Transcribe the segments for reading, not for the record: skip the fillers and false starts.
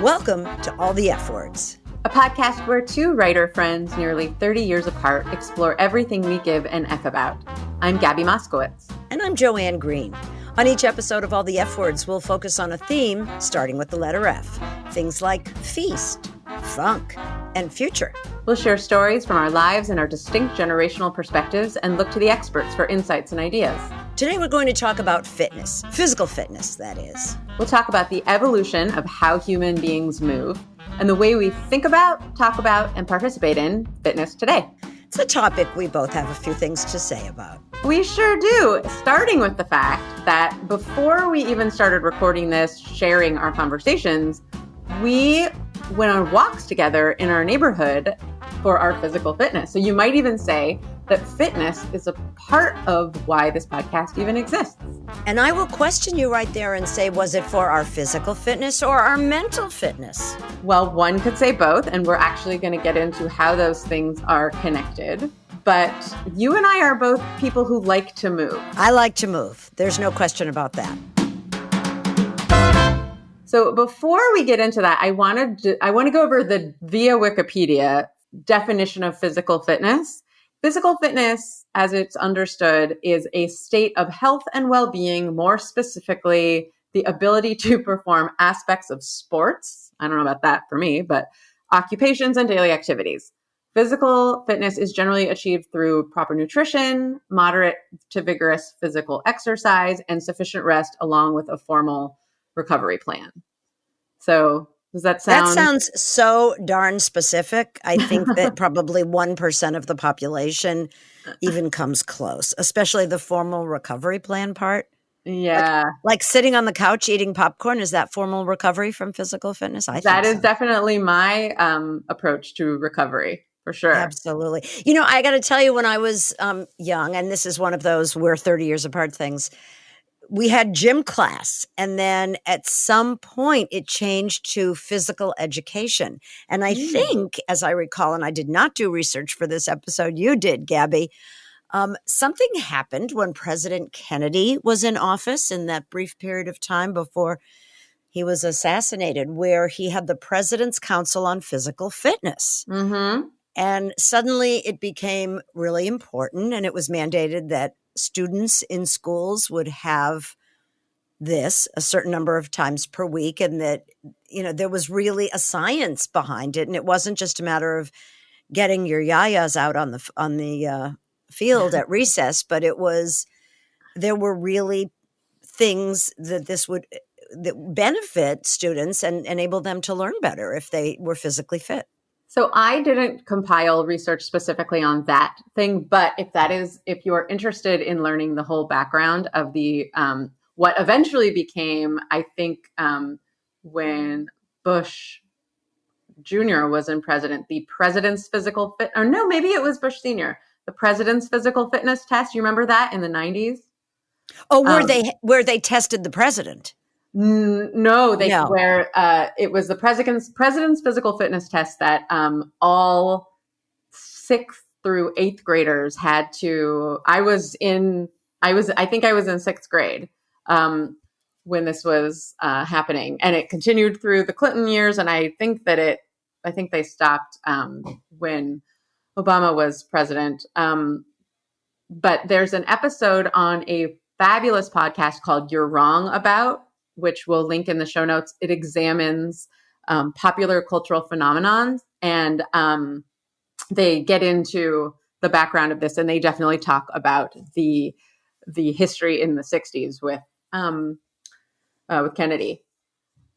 Welcome to All the F Words, a podcast where two writer friends nearly 30 years apart explore everything we give an F about. I'm Gabby Moskowitz. And I'm Joanne Green. On each episode of All the F Words, we'll focus on a theme starting with the letter F. Things like feast, funk, and future. We'll share stories from our lives and our distinct generational perspectives and look to the experts for insights and ideas. Today we're going to talk about fitness, physical fitness, that is. We'll talk about the evolution of how human beings move and the way we think about, talk about, and participate in fitness today. It's a topic we both have a few things to say about. We sure do, starting with the fact that before we even started recording this, sharing our conversations, we went on walks together in our neighborhood for our physical fitness. So you might even say that fitness is a part of why this podcast even exists. And I will question you right there and say, was it for our physical fitness or our mental fitness? Well, one could say both, and we're actually going to get into how those things are connected. But you and I are both people who like to move. I like to move. There's no question about that. So before we get into that, I want to go over the via Wikipedia definition of physical fitness. Physical fitness, as it's understood, is a state of health and well-being, more specifically, the ability to perform aspects of sports. I don't know about that for me, but occupations and daily activities. Physical fitness is generally achieved through proper nutrition, moderate to vigorous physical exercise, and sufficient rest, along with a formal recovery plan. So does that sound... That sounds so darn specific. I think that probably 1% of the population even comes close, especially the formal recovery plan part. Yeah. Like sitting on the couch eating popcorn, is that formal recovery from physical fitness? I think that is so. Definitely my approach to recovery, for sure. Absolutely. You know, I got to tell you, when I was young, and this is one of those we're 30 years apart things, we had gym class, and then at some point it changed to physical education. And I think, as I recall, and I did not do research for this episode, you did, Gabby, something happened when President Kennedy was in office in that brief period of time before he was assassinated, where he had the President's Council on Physical Fitness. Mm-hmm. And suddenly it became really important, and it was mandated that students in schools would have this a certain number of times per week, and that, you know, there was really a science behind it. And it wasn't just a matter of getting your yayas out on the field at recess, but there were really things that that benefit students and enable them to learn better if they were physically fit. So I didn't compile research specifically on that thing, but if you're interested in learning the whole background of the what eventually became, I think, when Bush Jr. was in president, the president's physical fit, or no, maybe it was Bush Sr., the president's physical fitness test. You remember that in the 90s? Oh, where they tested the president? No, where it was the president's physical fitness test that all 6th through 8th graders had to. I think I was in 6th grade when this was happening, and it continued through the Clinton years. And I think they stopped when Obama was president. But there's an episode on a fabulous podcast called "You're Wrong About," which we'll link in the show notes. It examines popular cultural phenomenons, and they get into the background of this, and they definitely talk about the history in the 60s with Kennedy.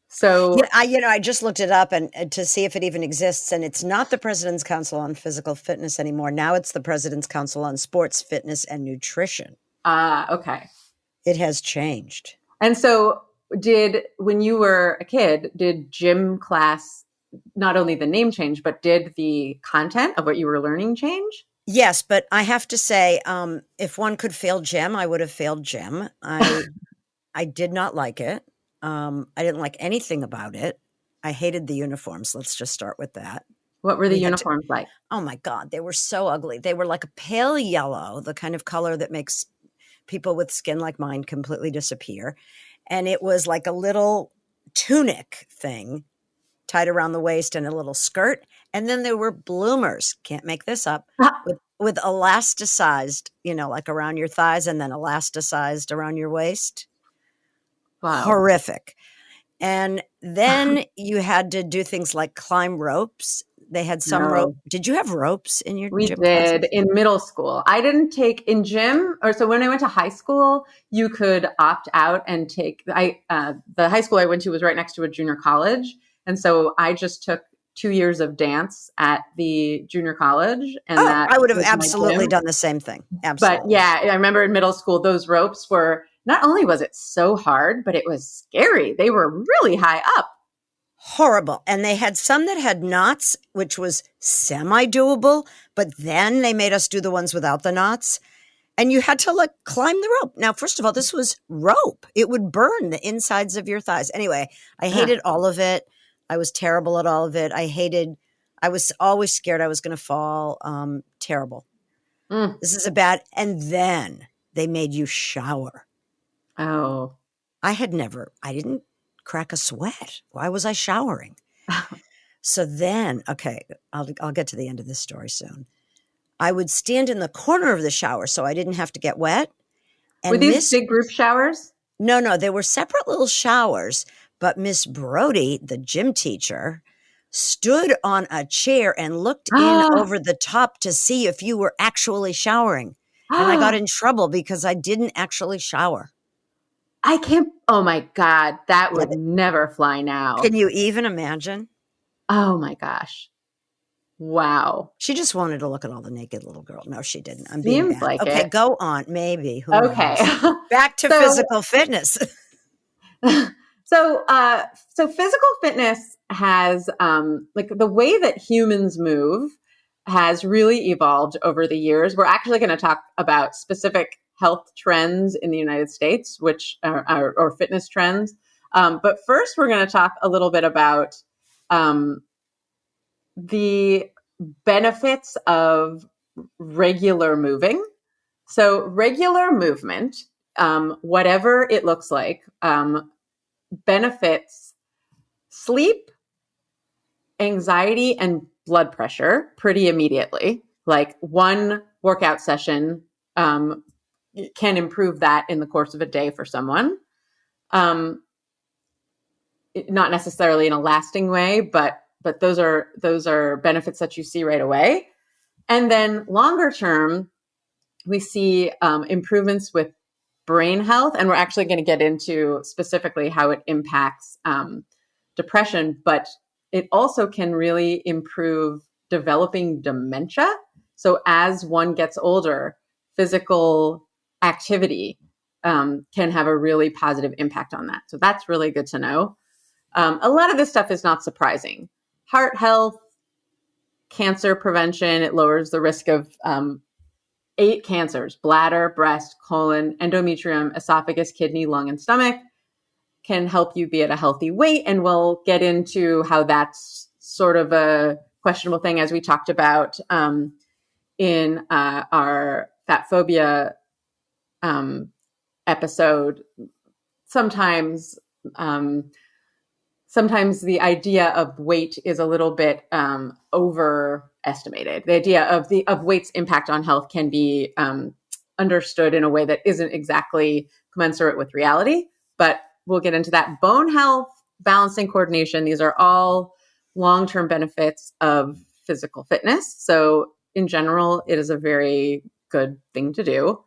So I just looked it up and to see if it even exists, and it's not the President's Council on Physical Fitness anymore. Now it's the President's Council on Sports, Fitness, and Nutrition. Okay. It has changed. And so when you were a kid, did gym class, not only the name change, but did the content of what you were learning change? Yes, but I have to say, if one could fail gym, I would have failed gym. I did not like it. I didn't like anything about it. I hated the uniforms. Let's just start with that. What were the uniforms like? Oh my God, they were so ugly. They were like a pale yellow, the kind of color that makes people with skin like mine completely disappear. And it was like a little tunic thing tied around the waist and a little skirt. And then there were bloomers. Can't make this up. With elasticized, like around your thighs and then elasticized around your waist. Wow. Horrific. And then you had to do things like climb ropes. They had some rope. Did you have ropes in your We gym did classes? in middle school. I didn't take in gym, or so when I went to high school, you could opt out and take. The high school I went to was right next to a junior college, and so I just took 2 years of dance at the junior college, and that I would have was my absolutely gym. done the same thing. Absolutely. But yeah, I remember in middle school, those ropes were, not only was it so hard, but it was scary. They were really high up. Horrible. And they had some that had knots, which was semi-doable, but then they made us do the ones without the knots. And you had to climb the rope. Now, first of all, this was rope. It would burn the insides of your thighs. Anyway, I hated all of it. I was terrible at all of it. I was always scared I was going to fall. Terrible. This is and then they made you shower. Oh. I didn't crack a sweat. Why was I showering? So then, okay, I'll get to the end of this story soon. I would stand in the corner of the shower so I didn't have to get wet. And were these big group showers? No, they were separate little showers. But Miss Brody, the gym teacher, stood on a chair and looked in over the top to see if you were actually showering. And I got in trouble because I didn't actually shower. I can't. Oh my God. That would never fly now. Can you even imagine? Oh my gosh. Wow. She just wanted to look at all the naked little girl. No, she didn't. I'm being bad. Like okay, it. Go on. Maybe. Who okay. knows? Back to physical fitness. So physical fitness has, the way that humans move has really evolved over the years. We're actually going to talk about specific health trends in the United States, which are or fitness trends. But first, we're going to talk a little bit about the benefits of regular moving. So regular movement, whatever it looks like, benefits sleep, anxiety, and blood pressure pretty immediately. Like one workout session can improve that in the course of a day for someone. Not necessarily in a lasting way, but those are benefits that you see right away. And then longer term, we see improvements with brain health, and we're actually going to get into specifically how it impacts depression, but it also can really improve developing dementia. So as one gets older, physical activity can have a really positive impact on that. So that's really good to know. A lot of this stuff is not surprising. Heart health, cancer prevention, it lowers the risk of 8 cancers: bladder, breast, colon, endometrium, esophagus, kidney, lung, and stomach. Can help you be at a healthy weight. And we'll get into how that's sort of a questionable thing, as we talked about in our fat phobia episode. Sometimes the idea of weight is a little bit overestimated. The idea of weight's impact on health can be understood in a way that isn't exactly commensurate with reality, but we'll get into that. Bone health, balance, and coordination, these are all long-term benefits of physical fitness. So in general, it is a very good thing to do.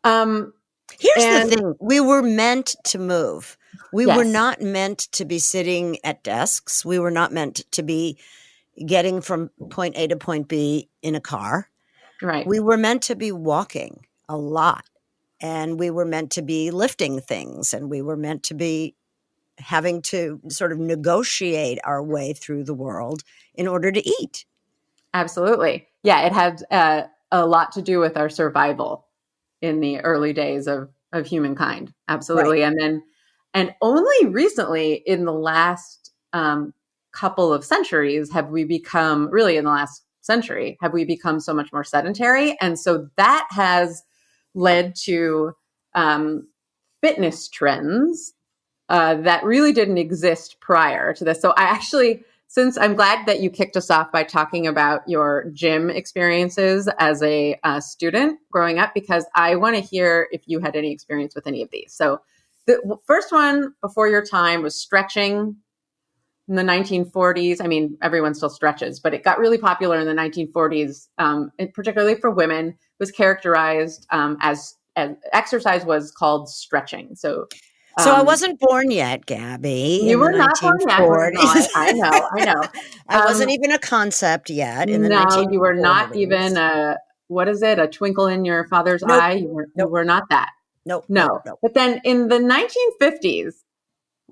Here's the thing. We were meant to move. We were not meant to be sitting at desks. We were not meant to be getting from point A to point B in a car. Right. We were meant to be walking a lot. And we were meant to be lifting things. And we were meant to be having to sort of negotiate our way through the world in order to eat. Absolutely. Yeah, it had a lot to do with our survival in the early days of humankind. Absolutely. Right. And only recently in the last couple of centuries have we become, really in the last century, have we become so much more sedentary. And so that has led to fitness trends that really didn't exist prior to this. So I actually, since I'm glad that you kicked us off by talking about your gym experiences as a student growing up, because I want to hear if you had any experience with any of these. So the first one before your time was stretching in the 1940s. I mean, everyone still stretches, but it got really popular in the 1940s, particularly for women. It was characterized as exercise was called stretching. So I wasn't born yet, Gabby, you in the were not born yet. 1940s. I know. I wasn't even a concept yet in the No, 1940s. you were not even what is it? A twinkle in your father's Nope. eye? You were not that. Nope. No. But then in the 1950s,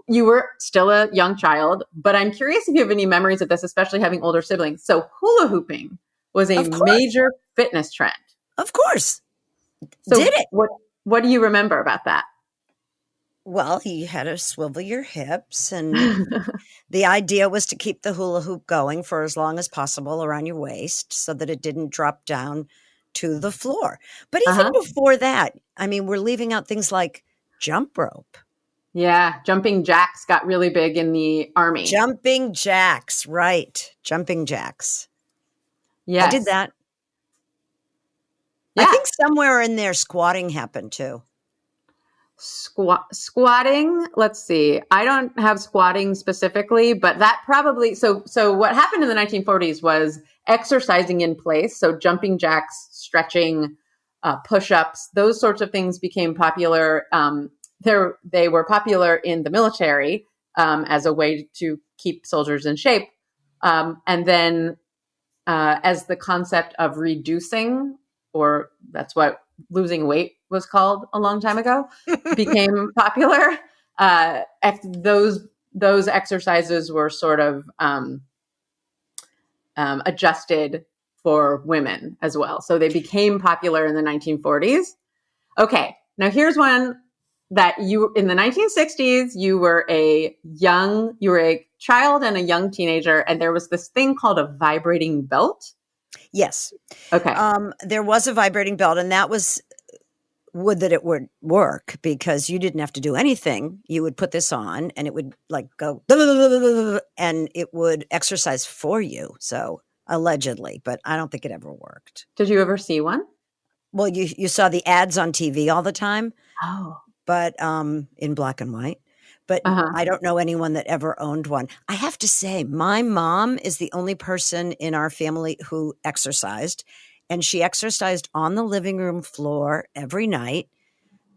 you were still a young child, but I'm curious if you have any memories of this, especially having older siblings. So hula hooping was a major fitness trend. Of course. So did it. What do you remember about that? Well, you had to swivel your hips, and the idea was to keep the hula hoop going for as long as possible around your waist so that it didn't drop down to the floor. But even before that, I mean, we're leaving out things like jump rope. Yeah, jumping jacks got really big in the Army. Jumping jacks, right. Jumping jacks. Yes. I did that. Yeah. I think somewhere in there squatting happened too. Squatting, let's see. I don't have squatting specifically, but that probably so what happened in the 1940s was exercising in place. So jumping jacks, stretching, push-ups, those sorts of things became popular. They were popular in the military as a way to keep soldiers in shape. And then as the concept of reducing, or that's what losing weight was called a long time ago, became popular. Those exercises were sort of adjusted for women as well. So they became popular in the 1940s. Okay, now here's one that in the 1960s, you were a child and a young teenager, and there was this thing called a vibrating belt. Yes. Okay. There was a vibrating belt, and that was that it would work because you didn't have to do anything. You would put this on and it would like go and it would exercise for you. So allegedly, but I don't think it ever worked. Did you ever see one? Well, you saw the ads on TV all the time. Oh. But in black and white. But I don't know anyone that ever owned one. I have to say, my mom is the only person in our family who exercised. And she exercised on the living room floor every night.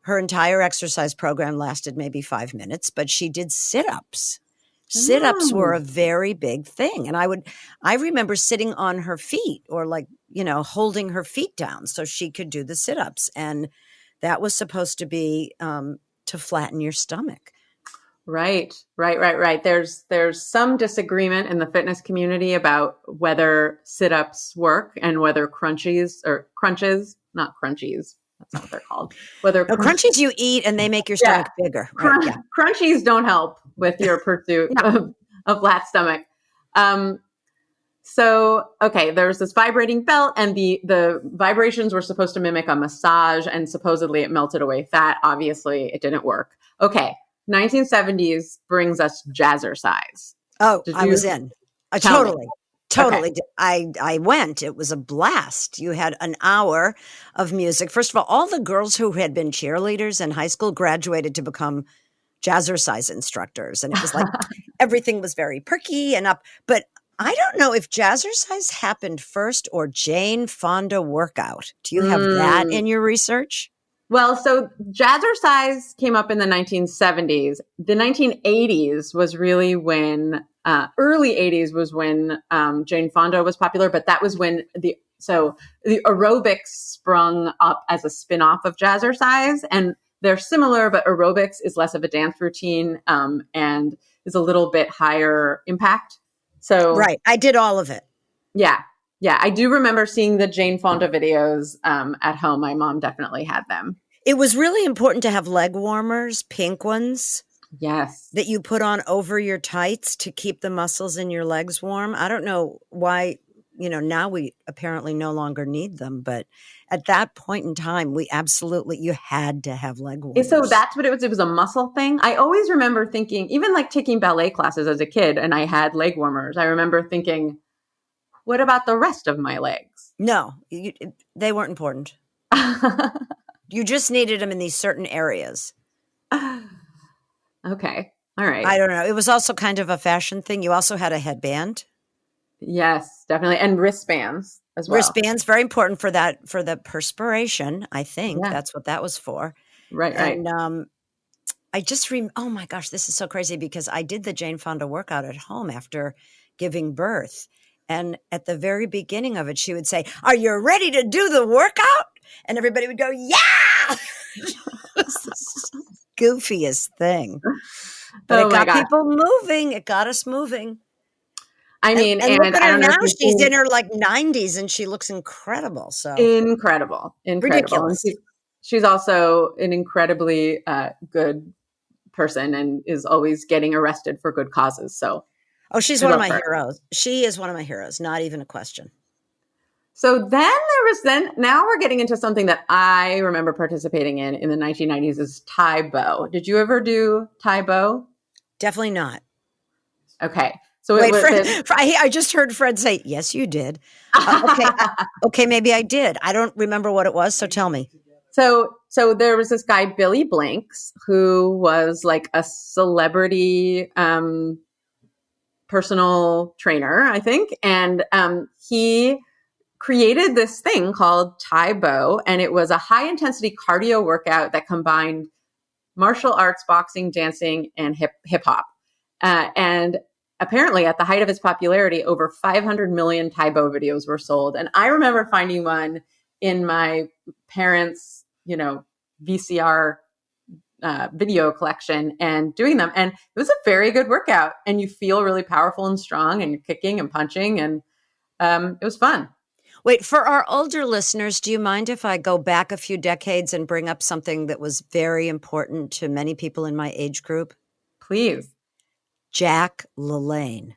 Her entire exercise program lasted maybe 5 minutes, but she did sit-ups. Sit-ups were a very big thing. And I remember sitting on her feet or holding her feet down so she could do the sit-ups. And that was supposed to be to flatten your stomach. Right. There's some disagreement in the fitness community about whether sit-ups work and whether crunches, not crunchies, that's not what they're called. Whether crunchies you eat and they make your stomach bigger. Right? Yeah. Crunchies don't help with your pursuit of a flat stomach. So, okay, there's this vibrating belt and the vibrations were supposed to mimic a massage and supposedly it melted away fat. Obviously, it didn't work. Okay, 1970s brings us jazzercise. Oh, I was in. Totally. Okay. I went. It was a blast. You had an hour of music. First of all the girls who had been cheerleaders in high school graduated to become jazzercise instructors. And it was like everything was very perky and up. But I don't know if jazzercise happened first or Jane Fonda workout. Do you have that in your research? Well, so jazzercise came up in the 1970s. The 1980s was really when, early 80s was when Jane Fonda was popular, but that was when the aerobics sprung up as a spin-off of jazzercise. And they're similar, but aerobics is less of a dance routine and is a little bit higher impact. So right. I did all of it. Yeah. I do remember seeing the Jane Fonda videos at home. My mom definitely had them. It was really important to have leg warmers, pink ones. Yes. That you put on over your tights to keep the muscles in your legs warm. I don't know why now we apparently no longer need them. But at that point in time, you had to have leg warmers. So that's what it was. It was a muscle thing. I always remember thinking, even like taking ballet classes as a kid and I had leg warmers, I remember thinking, what about the rest of my legs? No, they weren't important. You just needed them in these certain areas. Okay. All right. I don't know. It was also kind of a fashion thing. You also had a headband. Yes, definitely. And wristbands as well. Wristbands, very important for the perspiration. I think that's what that was for. Right. And I just oh my gosh, this is so crazy because I did the Jane Fonda workout at home after giving birth. And at the very beginning of it, she would say, "Are you ready to do the workout?" And everybody would go, "Yeah." It was the goofiest thing. But it got people moving. It got us moving. I mean, and look at her now. She's in her like 90s and she looks incredible. So incredible. Ridiculous. She's also an incredibly good person and is always getting arrested for good causes. So, she's one of my heroes. She is one of my heroes. Not even a question. So now we're getting into something that I remember participating in the 1990s is Tae Bo. Did you ever do Tae Bo? Definitely not. Okay. So wait, I just heard Fred say, "Yes, you did." Okay, maybe I did. I don't remember what it was. So tell me. So there was this guy, Billy Blanks, who was like a celebrity personal trainer, I think. And he created this thing called Tae Bo, and it was a high intensity cardio workout that combined martial arts, boxing, dancing, and hip hop. And apparently at the height of its popularity, over 500 million Tae Bo videos were sold. And I remember finding one in my parents', VCR video collection and doing them. And it was a very good workout. And you feel really powerful and strong and you're kicking and punching. And it was fun. Wait, for our older listeners, do you mind if I go back a few decades and bring up something that was very important to many people in my age group? Please. Jack LaLanne.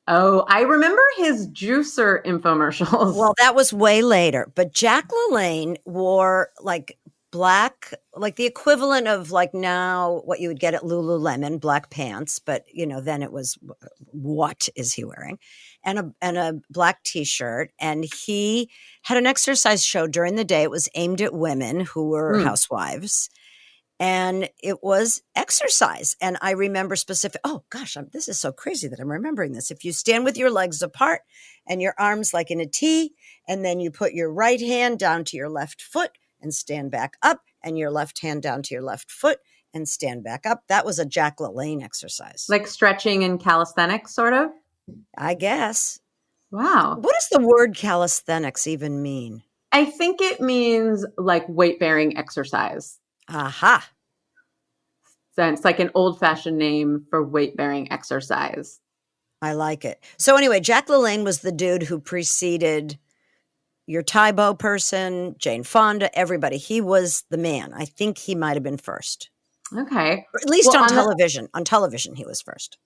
Oh, I remember his juicer infomercials. Well, that was way later. But Jack LaLanne wore like black, like the equivalent of like now what you would get at Lululemon, black pants. But, then it was, what is he wearing? And a black T-shirt. And he had an exercise show during the day. It was aimed at women who were housewives. And it was exercise. And I remember this is so crazy that I'm remembering this. If you stand with your legs apart and your arms like in a T, and then you put your right hand down to your left foot and stand back up, and your left hand down to your left foot and stand back up. That was a Jack LaLanne exercise. Like stretching and calisthenics, sort of? I guess. Wow. What does the word calisthenics even mean? I think it means like weight-bearing exercise. Aha. So it's like an old-fashioned name for weight-bearing exercise. I like it. So anyway, Jack LaLanne was the dude who preceded your Tae Bo person, Jane Fonda, everybody. He was the man. I think he might have been first. Okay. Or at least on television. On television, he was first.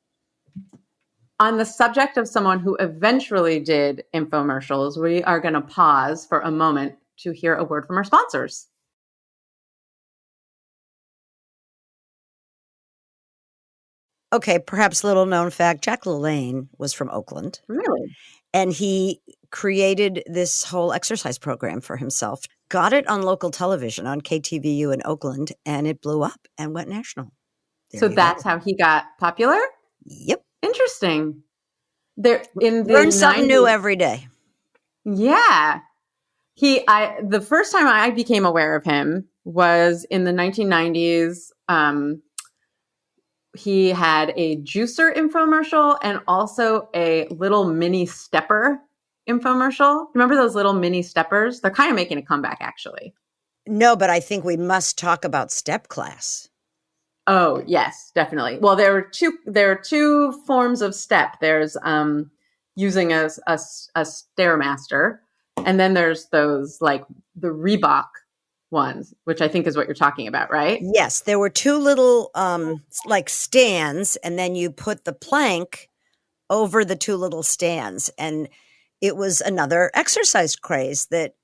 On the subject of someone who eventually did infomercials, we are going to pause for a moment to hear a word from our sponsors. Okay, perhaps little known fact, Jack LaLanne was from Oakland. Really? And he created this whole exercise program for himself, got it on local television on KTVU in Oakland, and it blew up and went national. So that's how he got popular? Yep. Interesting. Learn something new every day. Yeah. The first time I became aware of him was in the 1990s. He had a juicer infomercial and also a little mini stepper infomercial. Remember those little mini steppers? They're kind of making a comeback, actually. No, but I think we must talk about step class. Oh, yes, definitely. Well, there are two forms of step. There's using a Stairmaster, and then there's those like the Reebok ones, which I think is what you're talking about, right? Yes, there were two little like stands, and then you put the plank over the two little stands, and it was another exercise craze that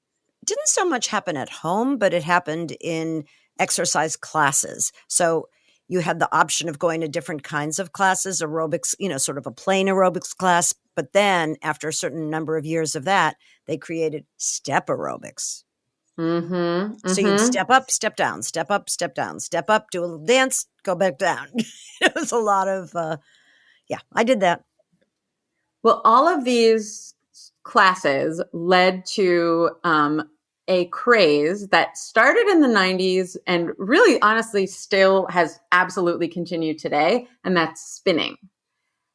didn't so much happen at home, but it happened in exercise classes. So you had the option of going to different kinds of classes, aerobics, sort of a plain aerobics class. But then after a certain number of years of that, they created step aerobics. Mm-hmm, So you'd mm-hmm. step up, step down, step up, step down, step up, do a little dance, go back down. It was a lot of, I did that. Well, all of these classes led to a craze that started in the 90s and really honestly still has absolutely continued today, and that's spinning.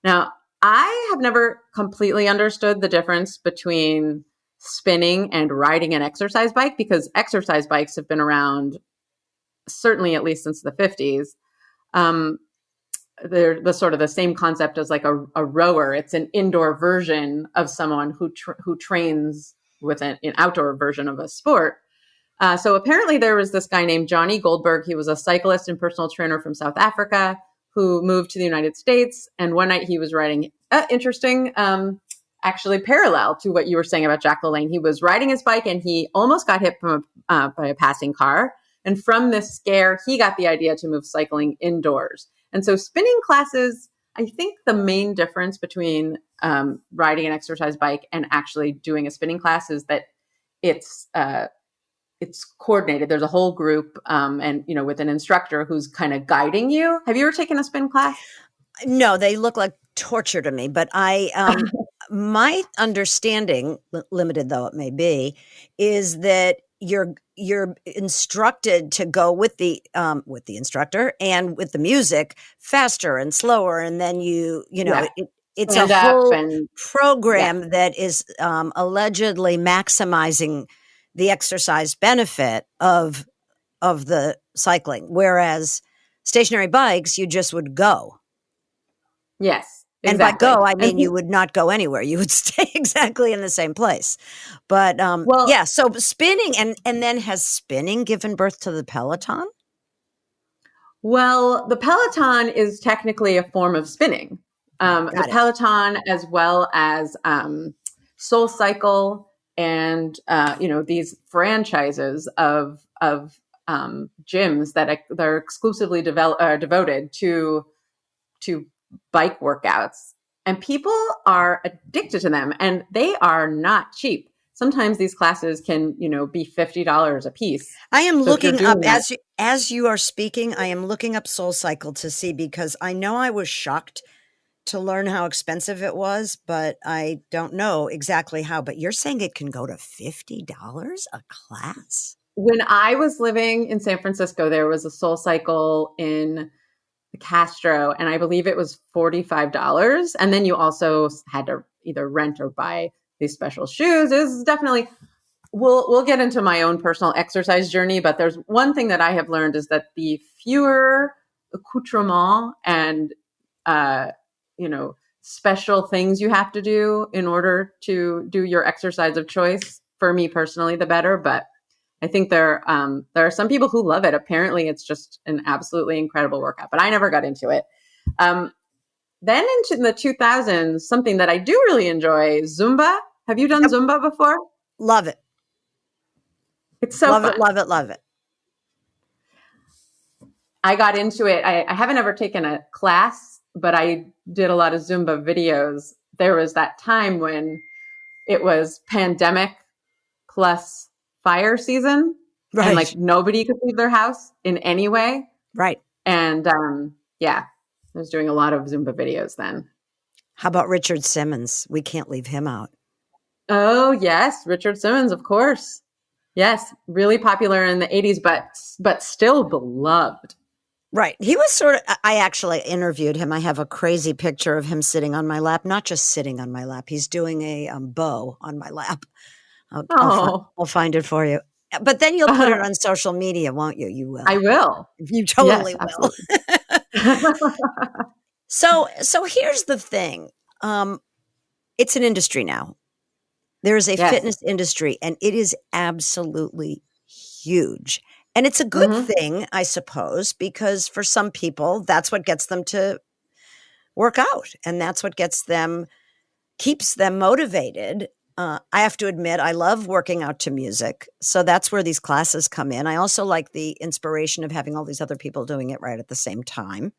Now, I have never completely understood the difference between spinning and riding an exercise bike, because exercise bikes have been around certainly at least since the 50s. They're the sort of the same concept as like a rower. It's an indoor version of someone who trains with an outdoor version of a sport. So apparently there was this guy named Johnny Goldberg. He was a cyclist and personal trainer from South Africa who moved to the United States. And one night he was riding, interesting, actually parallel to what you were saying about Jack LaLanne. He was riding his bike and he almost got hit by a passing car. And from this scare, he got the idea to move cycling indoors. And so spinning classes, I think the main difference between riding an exercise bike and actually doing a spinning class is that it's coordinated. There's a whole group and, with an instructor who's kind of guiding you. Have you ever taken a spin class? No, they look like torture to me, but my understanding, limited though it may be, is that you're instructed to go with the instructor and with the music faster and slower, and then it's a whole program that is allegedly maximizing the exercise benefit of the cycling, whereas stationary bikes, you just would go. Yes. Exactly. And by go, I mean you would not go anywhere. You would stay exactly in the same place. But so spinning, and then has spinning given birth to the Peloton? Well, the Peloton is technically a form of spinning. The Peloton, as well as SoulCycle and these franchises of gyms that are exclusively devoted to bike workouts, and people are addicted to them, and they are not cheap. Sometimes these classes can, be $50 a piece. I am looking up as you are speaking. I am looking up SoulCycle to see, because I know I was shocked to learn how expensive it was, but I don't know exactly how. But you're saying it can go to $50 a class? When I was living in San Francisco, there was a SoulCycle in the Castro, and I believe it was $45. And then you also had to either rent or buy these special shoes. It was definitely, we'll get into my own personal exercise journey, but there's one thing that I have learned is that the fewer accoutrements and, special things you have to do in order to do your exercise of choice, for me personally, the better. But I think there are some people who love it. Apparently, it's just an absolutely incredible workout, but I never got into it. Then into the 2000s, something that I do really enjoy, Zumba. Have you done Zumba before? Love it. It's so fun. Love it. I got into it. I haven't ever taken a class, but I did a lot of Zumba videos. There was that time when it was pandemic plus fire season, right? And like nobody could leave their house in any way, right? And I was doing a lot of Zumba videos then. How about Richard Simmons? We can't leave him out. Oh yes, Richard Simmons, of course. Yes, really popular in the 80s, but still beloved. Right. He was I actually interviewed him. I have a crazy picture of him sitting on my lap, not just sitting on my lap. He's doing a bow on my lap. I'll find it for you. But then you'll put it on social media, won't you? You will. I will. You totally will. So here's the thing. It's an industry now. There is a fitness industry, and it is absolutely huge. And it's a good thing, I suppose, because for some people, that's what gets them to work out. And that's what keeps them motivated. I have to admit, I love working out to music. So that's where these classes come in. I also like the inspiration of having all these other people doing it right at the same time.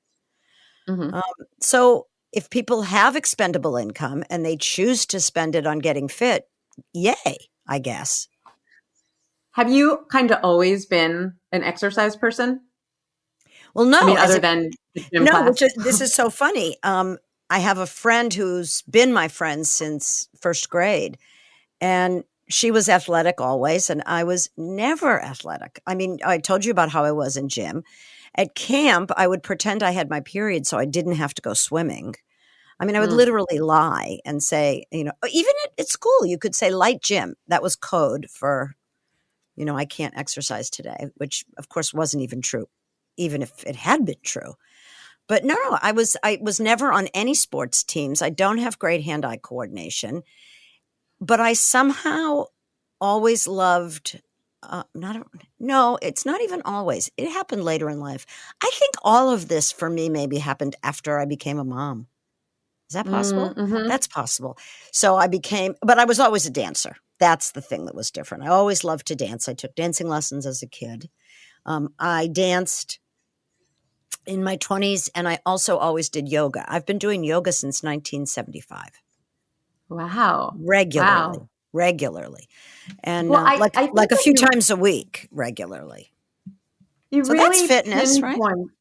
Mm-hmm. So if people have expendable income and they choose to spend it on getting fit, yay, I guess. Have you kind of always been an exercise person? Well, I no, mean, other than the gym no, class? this is so funny. I have a friend who's been my friend since first grade, and she was athletic always, and I was never athletic. I mean, I told you about how I was in gym. At camp, I would pretend I had my period so I didn't have to go swimming. I mean, I would Mm. literally lie and say, even at school, you could say light gym. That was code for, I can't exercise today, which of course wasn't even true, even if it had been true. But no, I was never on any sports teams. I don't have great hand-eye coordination, but I somehow always loved not no, it's not even always. It happened later in life. I think all of this for me maybe happened after I became a mom. Is that possible? Mm-hmm. That's possible. So but I was always a dancer. That's the thing that was different. I always loved to dance. I took dancing lessons as a kid. I danced in my 20s, and I also always did yoga. I've been doing yoga since 1975, Wow. regularly, Wow. regularly, and Well, I like think a that few times a week, regularly. you So that's really fitness, right? pinpoint.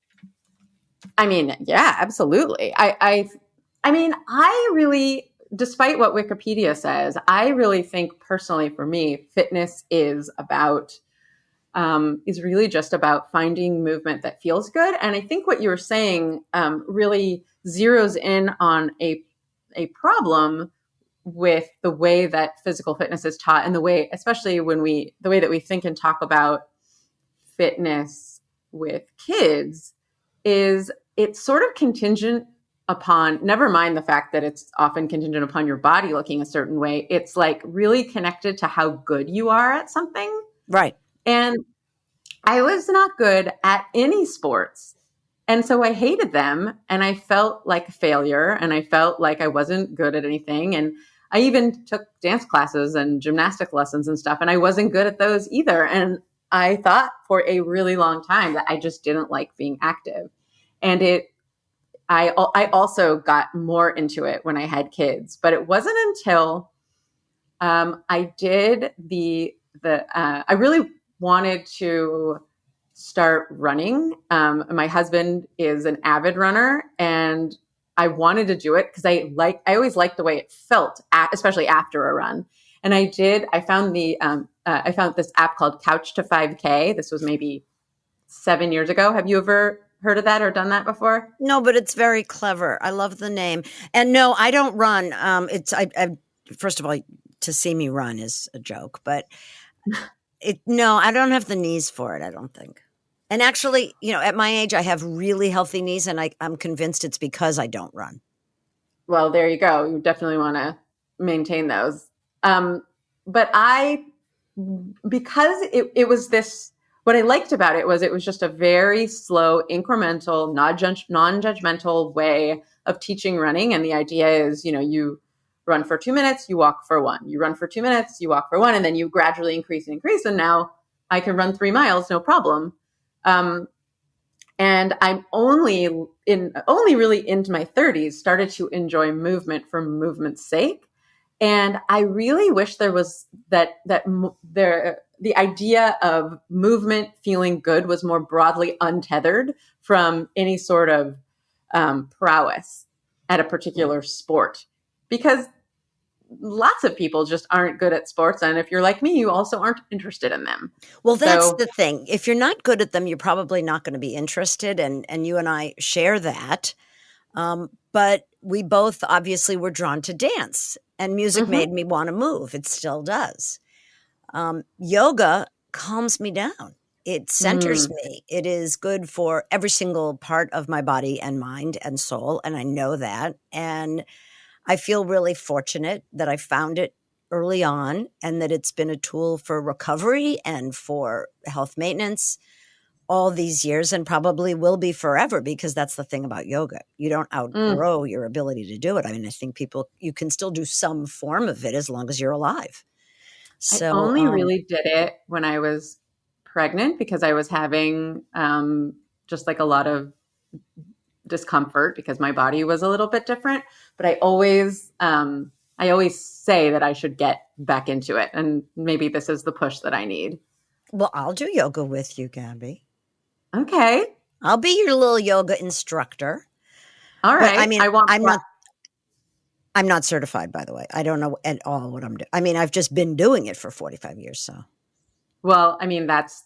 I mean, yeah, absolutely. I mean, I really, despite what Wikipedia says, I really think personally for me, fitness is really just about finding movement that feels good. And I think what you were saying really zeroes in on a problem with the way that physical fitness is taught, and the way, especially the way that we think and talk about fitness with kids, is it's sort of contingent upon, never mind the fact that it's often contingent upon your body looking a certain way. It's like really connected to how good you are at something. Right. And I was not good at any sports. And so I hated them, and I felt like a failure, and I felt like I wasn't good at anything. And I even took dance classes and gymnastic lessons and stuff, and I wasn't good at those either. And I thought for a really long time that I just didn't like being active. And I also got more into it when I had kids, but it wasn't until I did I really wanted to start running. My husband is an avid runner, and I wanted to do it because I always liked the way it felt, especially after a run. And I found I found this app called Couch to 5K. This was maybe 7 years ago. Have you ever heard of that or done that before? No, but it's very clever. I love the name. And no, I don't run. First of all, to see me run is a joke, but no, I don't have the knees for it, I don't think. And actually, at my age, I have really healthy knees, and I'm convinced it's because I don't run. Well, there you go. You definitely want to maintain those. But because it was this, what I liked about it was just a very slow, incremental, non-judgmental way of teaching running. And the idea is, you run for 2 minutes, you walk for 1. You run for 2 minutes, you walk for 1, and then you gradually increase and increase. And now I can run 3 miles, no problem. And I'm only really into my 30s started to enjoy movement for movement's sake. And I really wish there was the idea of movement feeling good was more broadly untethered from any sort of prowess at a particular sport, because lots of people just aren't good at sports. And if you're like me, you also aren't interested in them. Well, that's the thing. If you're not good at them, you're probably not going to be interested. And you and I share that. But we both obviously were drawn to dance, and music made me want to move. It still does. Yoga calms me down. It centers me. It is good for every single part of my body and mind and soul. And I know that. And I feel really fortunate that I found it early on, and that it's been a tool for recovery and for health maintenance all these years and probably will be forever, because that's the thing about yoga. You don't outgrow your ability to do it. I mean, I think you can still do some form of it as long as you're alive. I So only really did it when I was pregnant because I was having just like a lot of discomfort because my body was a little bit different. But I always say that I should get back into it. And maybe this is the push that I need. well, I'll do yoga with you, Gabby. Okay. I'll be your little yoga instructor. All right. But I mean, I want I'm not certified, by the way. I don't know at all what I'm doing. I mean, I've just been doing it for 45 years. So, well, I mean, that's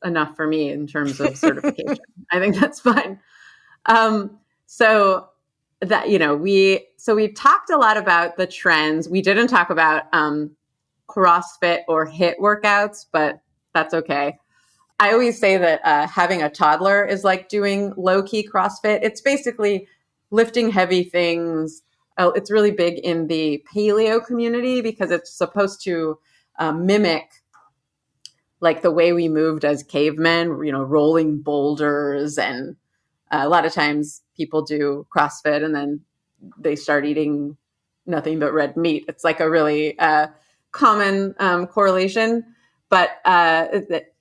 enough for me in terms of certification. I think that's fine. So that, we've talked a lot about the trends. We didn't talk about CrossFit or HIIT workouts, but that's okay. I always say that having a toddler is like doing low-key CrossFit. It's basically lifting heavy things. It's really big in the paleo community because it's supposed to mimic like the way we moved as cavemen, rolling boulders. And a lot of times people do CrossFit and then they start eating nothing but red meat. It's like a really common correlation, but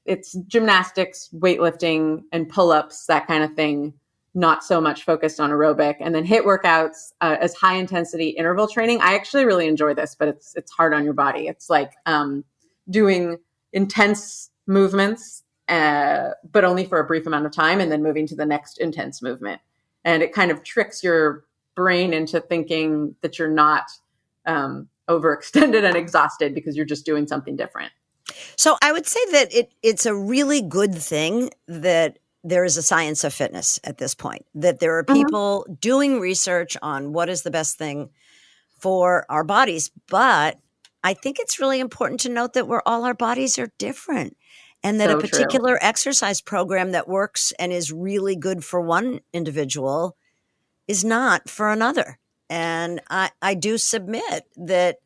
it's gymnastics, weightlifting, and pull-ups, that kind of thing, not so much focused on aerobic. And then HIIT workouts as high-intensity interval training. I actually really enjoy this, but it's hard on your body. It's like doing intense movements, but only for a brief amount of time, and then moving to the next intense movement. And it kind of tricks your brain into thinking that you're not overextended and exhausted because you're just doing something different. So I would say that it's a really good thing that there is a science of fitness at this point, that there are people doing research on what is the best thing for our bodies. But I think it's really important to note that all our bodies are different, and that a particular exercise program that works and is really good for one individual is not for another. And I do submit that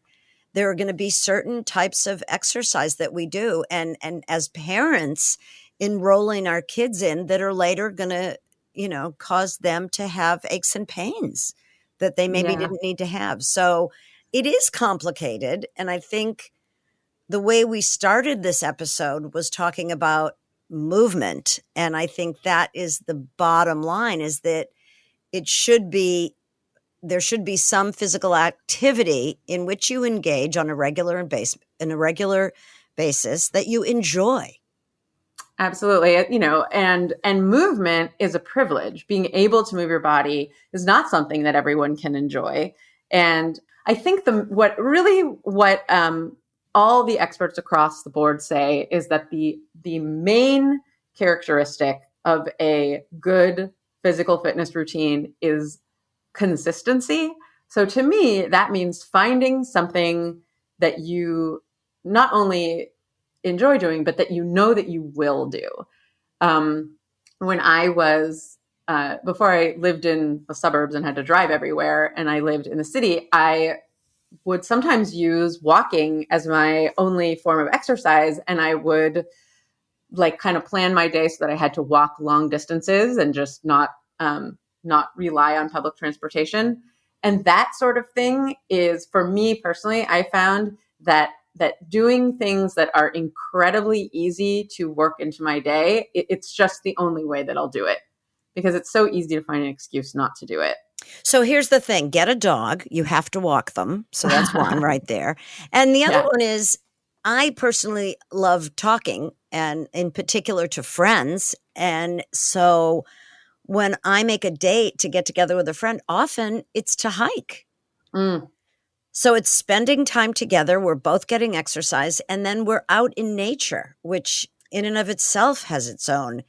there are going to be certain types of exercise that we do. And as parents, enrolling our kids in that are later going to, cause them to have aches and pains that they maybe didn't need to have. So it is complicated. And I think the way we started this episode was talking about movement. And I think that is the bottom line, is that there should be some physical activity in which you engage on a regular basis that you enjoy. Absolutely. And movement is a privilege. Being able to move your body is not something that everyone can enjoy. And I think what all the experts across the board say is that the main characteristic of a good physical fitness routine is consistency. So to me, that means finding something that you not only enjoy doing, but that that you will do. When I was, before I lived in the suburbs and had to drive everywhere, and I lived in the city, I would sometimes use walking as my only form of exercise. And I would like kind of plan my day so that I had to walk long distances and just not rely on public transportation. And that sort of thing is, for me personally, I found that doing things that are incredibly easy to work into my day, it's just the only way that I'll do it, because it's so easy to find an excuse not to do it. So here's the thing. Get a dog. You have to walk them. So that's one right there. And the other one is, I personally love talking, and in particular to friends. And so when I make a date to get together with a friend, often it's to hike. So it's spending time together. We're both getting exercise, and then we're out in nature, which in and of itself has its own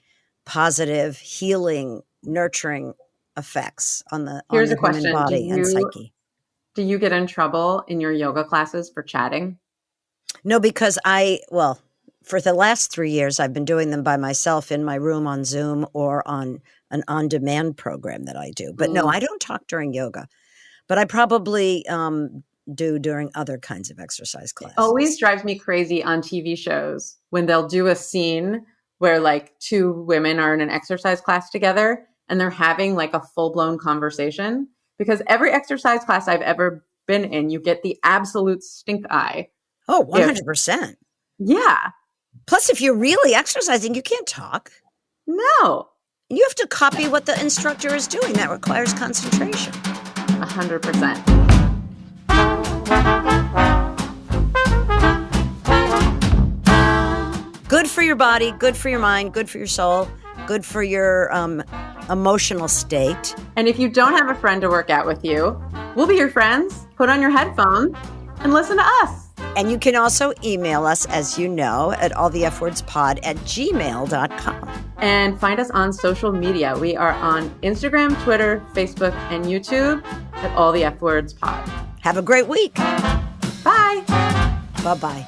positive, healing, nurturing effects on the human body and psyche. Do you get in trouble in your yoga classes for chatting? No, because for the last 3 years, I've been doing them by myself in my room on Zoom or on an on-demand program that I do. But no, I don't talk during yoga, but I probably do during other kinds of exercise classes. It always drives me crazy on TV shows when they'll do a scene where like two women are in an exercise class together and they're having like a full-blown conversation. Because every exercise class I've ever been in, you get the absolute stink eye. Oh, 100%. Yeah. Plus, if you're really exercising, you can't talk. No. You have to copy what the instructor is doing. That requires concentration. 100%. Good for your body, good for your mind, good for your soul, good for your emotional state. And if you don't have a friend to work out with you, we'll be your friends. Put on your headphones and listen to us. And you can also email us, as you know, at allthefwordspod@gmail.com. And find us on social media. We are on Instagram, Twitter, Facebook, and YouTube at allthefwordspod. Have a great week. Bye. Bye-bye.